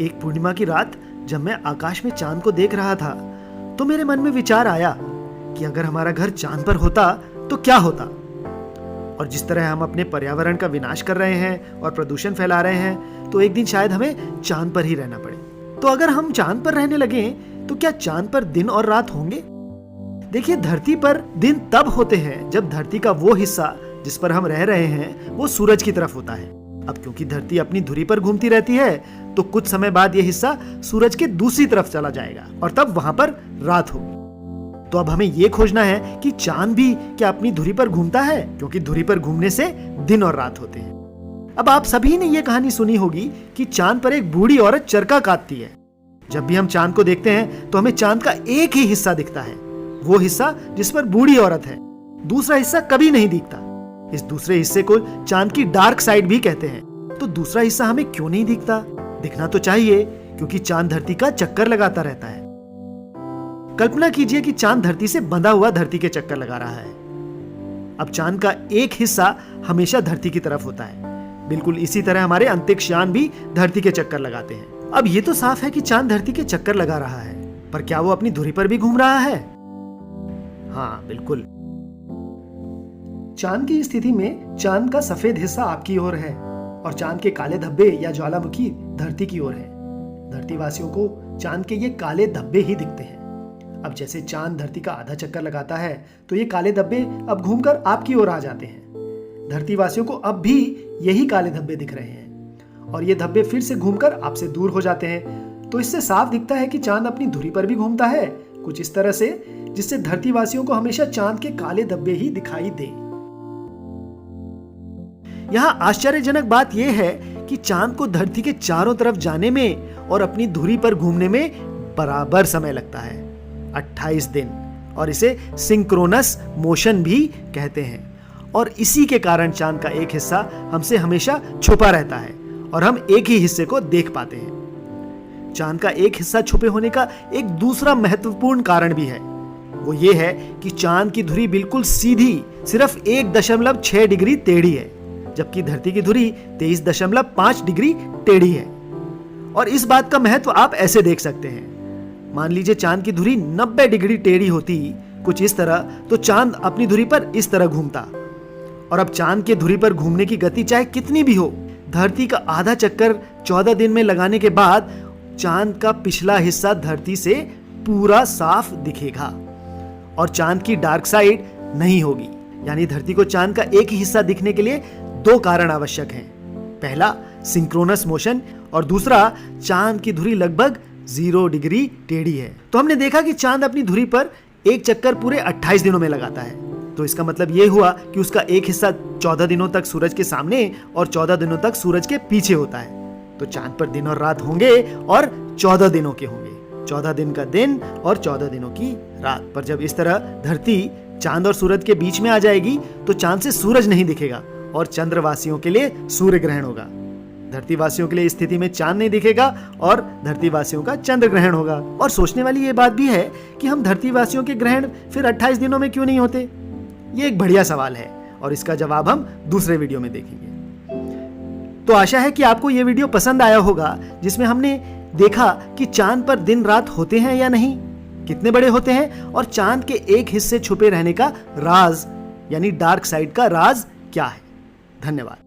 एक पूर्णिमा की रात जब मैं आकाश में चांद को देख रहा था तो मेरे मन में विचार आया कि अगर हमारा घर चांद पर होता तो क्या होता। और जिस तरह हम अपने पर्यावरण का विनाश कर रहे हैं और प्रदूषण फैला रहे हैं तो एक दिन शायद हमें चांद पर ही रहना पड़े। तो अगर हम चांद पर रहने लगे तो क्या चांद पर दिन और रात होंगे? देखिए, धरती पर दिन तब होते हैं जब धरती का वो हिस्सा जिस पर हम रह रहे हैं वो सूरज की तरफ होता है। अब क्योंकि धरती अपनी धुरी पर घूमती रहती है तो कुछ समय बाद यह हिस्सा सूरज के दूसरी तरफ चला जाएगा और तब वहां पर रात होगी। तो अब हमें यह खोजना है कि चांद भी क्या अपनी धुरी पर घूमता है, क्योंकि धुरी पर घूमने से दिन और रात होते हैं। अब आप सभी ने यह कहानी सुनी होगी कि चांद पर एक बूढ़ी औरत चरखा काटती है। जब भी हम चांद को देखते हैं तो हमें चांद का एक ही हिस्सा दिखता है, वो हिस्सा जिस पर बूढ़ी औरत है। दूसरा हिस्सा कभी नहीं दिखता। इस दूसरे हिस्से को चांद की डार्क साइड भी कहते हैं। तो दूसरा हिस्सा हमें क्यों नहीं दिखता? दिखना तो चाहिए, क्योंकि चांद धरती का चक्कर लगाता रहता है। कल्पना कीजिए कि चांद धरती से बंधा हुआ धरती के चक्कर लगा रहा है। अब चांद का एक हिस्सा हमेशा धरती की तरफ होता है। बिल्कुल इसी तरह हमारे अंतरिक्ष यान भी धरती के चक्कर लगाते हैं। अब ये तो साफ है कि चांद धरती के चक्कर लगा रहा है, पर क्या वो अपनी धुरी पर भी घूम रहा है? हाँ, बिल्कुल। चांद की स्थिति में चांद का सफेद हिस्सा आपकी ओर है और चांद के काले धब्बे या ज्वालामुखी धरती की ओर है। धरतीवासियों को चांद के ये काले धब्बे ही दिखते हैं। अब जैसे चांद धरती का आधा चक्कर लगाता है तो ये काले धब्बे अब घूमकर आपकी ओर आ जाते हैं। धरतीवासियों को अब भी यही काले धब्बे दिख रहे हैं और ये धब्बे फिर से घूमकर आपसे दूर हो जाते हैं। तो इससे साफ दिखता है कि चांद अपनी धुरी पर भी घूमता है, कुछ इस तरह से जिससे धरतीवासियों को हमेशा चांद के काले धब्बे ही दिखाई दे। यहां आश्चर्यजनक बात यह है कि चांद को धरती के चारों तरफ जाने में और अपनी धुरी पर घूमने में बराबर समय लगता है, 28 दिन, और इसे सिंक्रोनस मोशन भी कहते हैं। और इसी के कारण चांद का एक हिस्सा हमसे हमेशा छुपा रहता है और हम एक ही हिस्से को देख पाते हैं। चांद का एक हिस्सा छुपे होने का एक दूसरा महत्वपूर्ण कारण भी है। वो ये है कि चांद की धुरी बिल्कुल सीधी सिर्फ 1.6 डिग्री टेढ़ी है, जबकि धरती की धुरी 23.5 डिग्री टेढ़ी है। और इस बात का महत्व आप ऐसे देख सकते हैं। मान लीजिए चांद की धुरी 90 डिग्री टेढ़ी होती, कुछ इस तरह, तो चांद अपनी धुरी पर इस तरह घूमता। और अब चांद के धुरी पर घूमने की गति चाहे कितनी भी हो, धरती का आधा चक्कर 14 दिन में लगाने के बाद चांद का पिछला हिस्सा धरती से पूरा साफ दिखेगा और चांद की डार्क साइड नहीं होगी। यानी धरती को चांद का एक ही हिस्सा दिखने के लिए 2 कारण आवश्यक हैं। पहला, सिंक्रोनस मोशन, और दूसरा, चांद की धुरी लगभग 0 डिग्री टेढ़ी है। तो हमने देखा कि चांद अपनी धुरी पर एक चक्कर पूरे 28 दिनों में लगाता है। तो इसका मतलब यह हुआ कि उसका एक हिस्सा 14 दिनों तक सूरज के सामने और 14 दिनों तक सूरज के पीछे होता है। तो चांद पर दिन और रात होंगे और 14 दिनों के होंगे, 14 दिन का दिन और 14 दिनों की रात। पर जब इस तरह धरती चांद और सूरज के बीच में आ जाएगी तो चांद से सूरज नहीं दिखेगा और चंद्रवासियों के लिए सूर्य ग्रहण होगा। धरतीवासियों के लिए इस स्थिति में चांद नहीं दिखेगा और धरतीवासियों का चंद्र ग्रहण होगा। और सोचने वाली ये बात भी है कि हम धरतीवासियों के ग्रहण फिर 28 दिनों में क्यों नहीं होते? ये एक बढ़िया सवाल है और इसका जवाब हम दूसरे वीडियो में देखेंगे। तो आशा है कि आपको ये वीडियो पसंद आया होगा, जिसमें हमने देखा कि चांद पर दिन रात होते हैं या नहीं, कितने बड़े होते हैं, और चांद के एक हिस्से छुपे रहने का राज यानी डार्क साइड का राज क्या है। धन्यवाद।